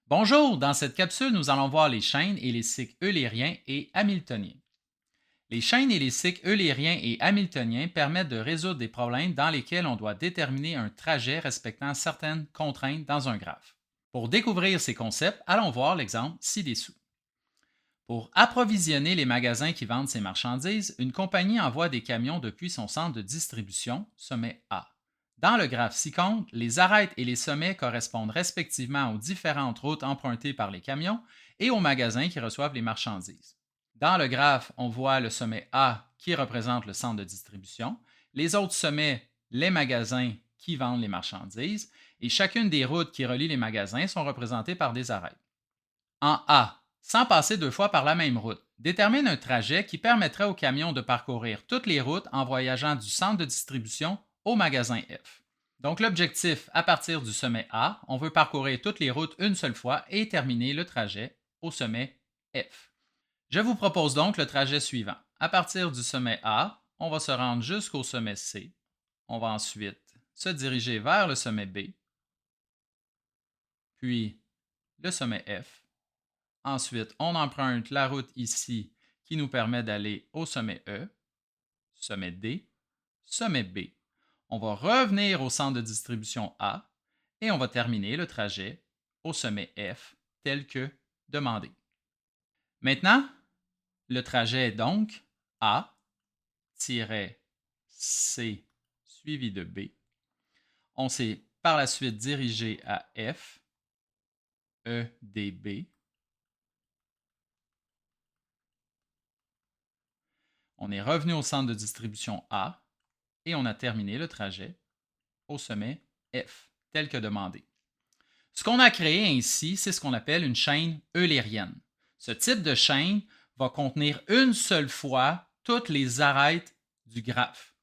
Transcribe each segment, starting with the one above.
Bonjour, dans cette capsule, nous allons voir les chaînes et les cycles eulériens et hamiltoniens. Les chaînes et les cycles eulériens et hamiltoniens permettent de résoudre des problèmes dans lesquels on doit déterminer un trajet respectant certaines contraintes dans un graphe. Pour découvrir ces concepts, allons voir l'exemple ci-dessous. Pour approvisionner les magasins qui vendent ces marchandises, une compagnie envoie des camions depuis son centre de distribution, sommet A. Dans le graphe ci-contre, les arêtes et les sommets correspondent respectivement aux différentes routes empruntées par les camions et aux magasins qui reçoivent les marchandises. Dans le graphe, on voit le sommet A qui représente le centre de distribution, les autres sommets, les magasins qui vendent les marchandises, et chacune des routes qui relient les magasins sont représentées par des arêtes. En A, sans passer deux fois par la même route, détermine un trajet qui permettrait au camion de parcourir toutes les routes en voyageant du centre de distribution au magasin F. Donc l'objectif, à partir du sommet A, on veut parcourir toutes les routes une seule fois et terminer le trajet au sommet F. Je vous propose donc le trajet suivant. À partir du sommet A, on va se rendre jusqu'au sommet C. On va ensuite se diriger vers le sommet B, puis le sommet F. Ensuite, on emprunte la route ici qui nous permet d'aller au sommet E, sommet D, sommet B. On va revenir au centre de distribution A et on va terminer le trajet au sommet F tel que demandé. Maintenant, le trajet est donc A-C suivi de B. On s'est par la suite dirigé à F, E, D, B. On est revenu au centre de distribution A et on a terminé le trajet au sommet F, tel que demandé. Ce qu'on a créé ainsi, c'est ce qu'on appelle une chaîne eulérienne. Ce type de chaîne va contenir une seule fois toutes les arêtes du graphe.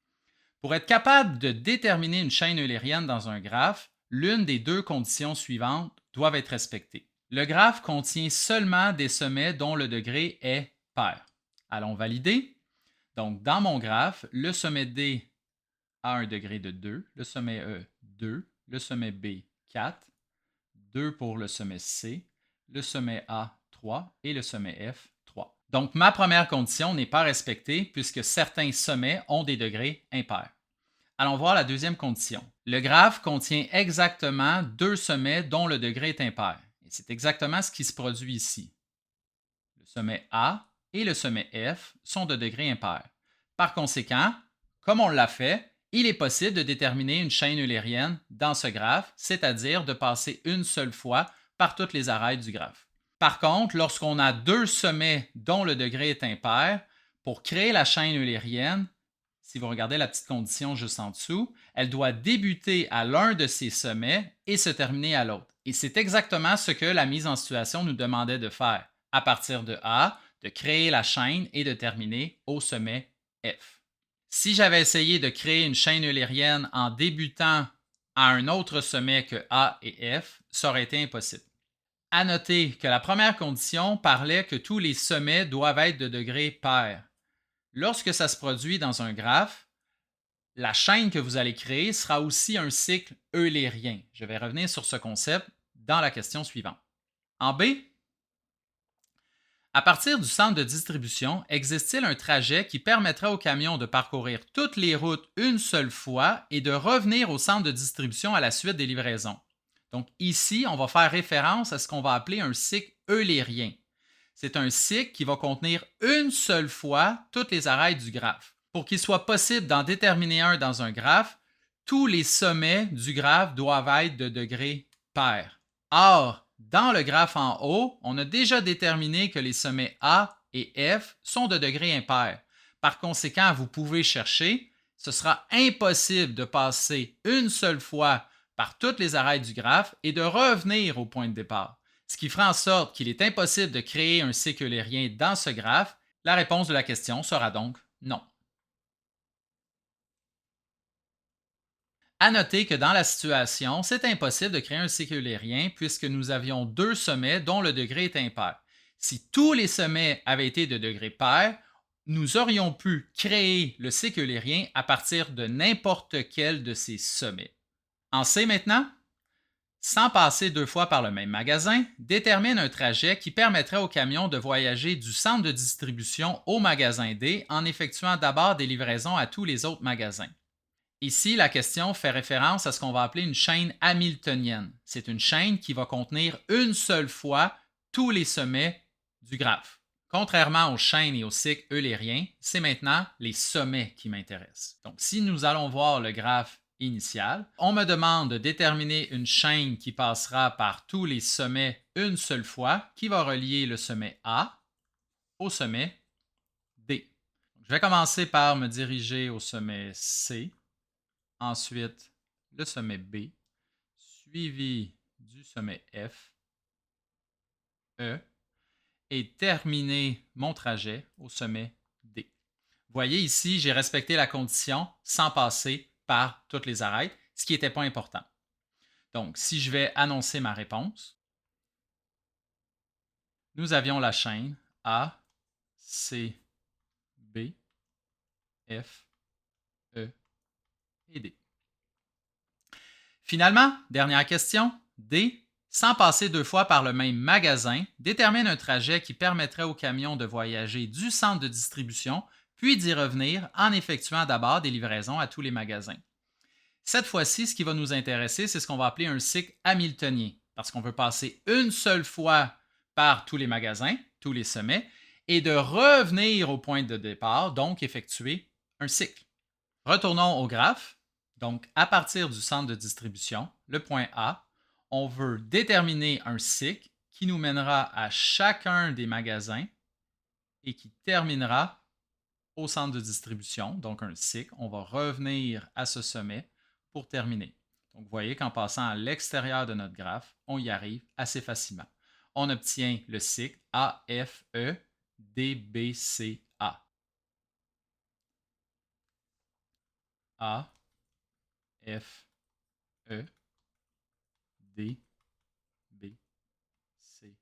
Pour être capable de déterminer une chaîne eulérienne dans un graphe, l'une des deux conditions suivantes doivent être respectées. Le graphe contient seulement des sommets dont le degré est pair. Allons valider. Donc, dans mon graphe, le sommet D a un degré de 2, le sommet E 2, le sommet B 4, 2 pour le sommet C, le sommet A 3 et le sommet F 3. Donc, ma première condition n'est pas respectée puisque certains sommets ont des degrés impairs. Allons voir la deuxième condition. Le graphe contient exactement deux sommets dont le degré est impair. Et c'est exactement ce qui se produit ici. Le sommet A et le sommet F sont de degré impair. Par conséquent, comme on l'a fait, il est possible de déterminer une chaîne eulérienne dans ce graphe, c'est-à-dire de passer une seule fois par toutes les arêtes du graphe. Par contre, lorsqu'on a deux sommets dont le degré est impair, pour créer la chaîne eulérienne, si vous regardez la petite condition juste en dessous, elle doit débuter à l'un de ces sommets et se terminer à l'autre. Et c'est exactement ce que la mise en situation nous demandait de faire. À partir de A, de créer la chaîne et de terminer au sommet F. Si j'avais essayé de créer une chaîne eulérienne en débutant à un autre sommet que A et F, ça aurait été impossible. À noter que la première condition parlait que tous les sommets doivent être de degré pair. Lorsque ça se produit dans un graphe, la chaîne que vous allez créer sera aussi un cycle eulérien. Je vais revenir sur ce concept dans la question suivante. En B, à partir du centre de distribution, existe-t-il un trajet qui permettrait au camion de parcourir toutes les routes une seule fois et de revenir au centre de distribution à la suite des livraisons? Donc ici, on va faire référence à ce qu'on va appeler un cycle eulérien. C'est un cycle qui va contenir une seule fois toutes les arêtes du graphe. Pour qu'il soit possible d'en déterminer un dans un graphe, tous les sommets du graphe doivent être de degré pair. Or, dans le graphe en haut, on a déjà déterminé que les sommets A et F sont de degré impair. Par conséquent, vous pouvez chercher, ce sera impossible de passer une seule fois par toutes les arêtes du graphe et de revenir au point de départ. Ce qui fera en sorte qu'il est impossible de créer un cycle eulérien dans ce graphe. La réponse de la question sera donc non. À noter que dans la situation, c'est impossible de créer un cycle eulérien puisque nous avions deux sommets dont le degré est impair. Si tous les sommets avaient été de degré pair, nous aurions pu créer le cycle eulérien à partir de n'importe quel de ces sommets. En C maintenant, Sans passer 2 fois par le même magasin, détermine un trajet qui permettrait au camion de voyager du centre de distribution au magasin D en effectuant d'abord des livraisons à tous les autres magasins. Ici, la question fait référence à ce qu'on va appeler une chaîne hamiltonienne. C'est une chaîne qui va contenir une seule fois tous les sommets du graphe. Contrairement aux chaînes et aux cycles eulériens, c'est maintenant les sommets qui m'intéressent. Donc, si nous allons voir le graphe initial, on me demande de déterminer une chaîne qui passera par tous les sommets une seule fois, qui va relier le sommet A au sommet D. Je vais commencer par me diriger au sommet C, ensuite le sommet B, suivi du sommet F, E, et terminer mon trajet au sommet D. Vous voyez ici, j'ai respecté la condition sans passer par toutes les arêtes, ce qui n'était pas important. Donc, si je vais annoncer ma réponse, nous avions la chaîne A, C, B, F, E et D. Finalement, dernière question, D, sans passer 2 fois par le même magasin, détermine un trajet qui permettrait au camion de voyager du centre de distribution, puis d'y revenir en effectuant d'abord des livraisons à tous les magasins. Cette fois-ci, ce qui va nous intéresser, c'est ce qu'on va appeler un cycle hamiltonien, parce qu'on veut passer une seule fois par tous les magasins, tous les sommets, et de revenir au point de départ, donc effectuer un cycle. Retournons au graphe. Donc, à partir du centre de distribution, le point A, on veut déterminer un cycle qui nous mènera à chacun des magasins et qui terminera au centre de distribution. Donc, un cycle. On va revenir à ce sommet pour terminer. Donc, vous voyez qu'en passant à l'extérieur de notre graphe, on y arrive assez facilement. On obtient le cycle A, F, E, D, B, C, A. A, F, E, D, B, C,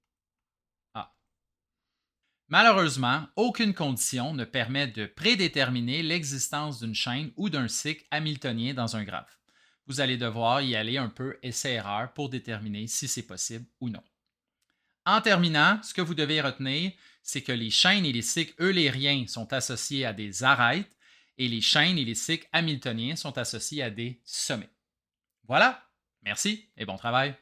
A. Malheureusement, aucune condition ne permet de prédéterminer l'existence d'une chaîne ou d'un cycle hamiltonien dans un graphe. Vous allez devoir y aller un peu essai-erreur pour déterminer si c'est possible ou non. En terminant, ce que vous devez retenir, c'est que les chaînes et les cycles eulériens sont associés à des arêtes et les chaînes et les cycles hamiltoniens sont associés à des sommets. Voilà, merci et bon travail.